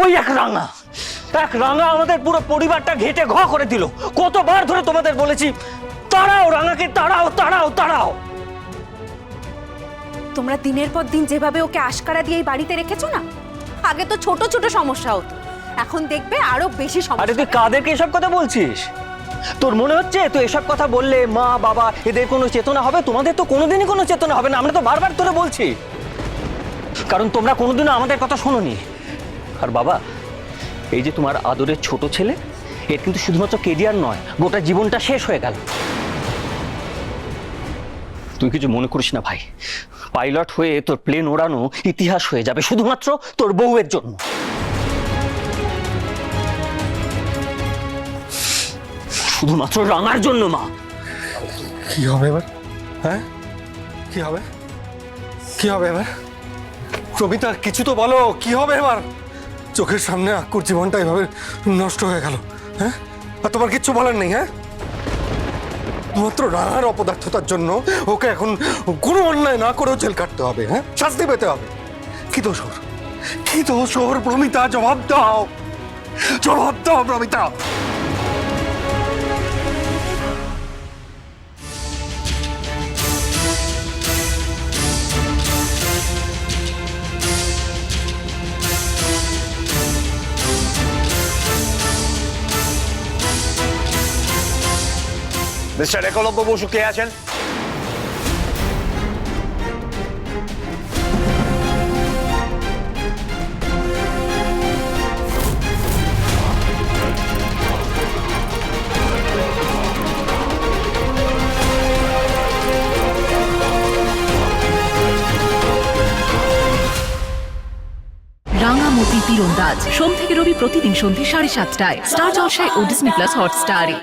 ওই এক রাঙা আমাদের পুরো পরিবারটা ঘেটে ঘ করে দিল। কতবার ধরে তোমাদের বলেছি তাড়াও রাঙাকে, তাড়াও তাড়াও তাড়াও। তোমরা দিনের পর দিন যেভাবে ওকে আশকারা দিয়ে এই বাড়িতে রেখেছো না, আগে তো ছোট ছোট সমস্যা হতো, এখন দেখবে আরো বেশি আরে সমস্যা। তুই কাদেরকে এসব কথা বলছিস? তোর মনে হচ্ছে তুই এসব কথা বললে মা বাবা এদের কোনো চেতনা হবে? তোমাদের তো কোনোদিনই কোনো চেতনা হবে না। আমরা তো বারবার তোরে বলছি, কারণ তোমরা কোনোদিনও আমাদের কথা শোনোনি। আর বাবা, এই যে তোমার আদরের ছোট ছেলে, এর কিন্তু শুধুমাত্র কেরিয়ার নয়, গোটা জীবনটা শেষ হয়ে গেল। তুই কিছু মনে করিস না ভাই, পাইলট হয়ে তোর প্লেন ওড়ানো ইতিহাস হয়ে যাবে শুধুমাত্র তোর বউয়ের জন্য। শুধুমাত্র রাঙার জন্য। মা, কি হবে এবার? হ্যাঁ, কি হবে? কি হবে এবার? প্রমিতা, কিছু তো বলো, কি হবে এবার? চোখের সামনে আক্কুর জীবনটা এভাবে নষ্ট হয়ে গেল। হ্যাঁ, আর তোমার কিচ্ছু বলার নেই? হ্যাঁ, মাত্র রাঙার অপদার্থতার জন্য ওকে এখন কোনো অন্যায় না করেও জেল কাটতে হবে। হ্যাঁ, শাস্তি পেতে হবে। কি দোষ ওর? কি দোষ ওর? প্রমিতা, জবাব দাও, জবাব দাও প্রমিতা। মিস্টার একলব্য বসু কে আছেন? রাঙামতি তীরন্দাজ সোম থেকে রবি প্রতিদিন সন্ধ্যে 7:30টায় স্টার জলসায় ও ডিজনি প্লাস হটস্টারে।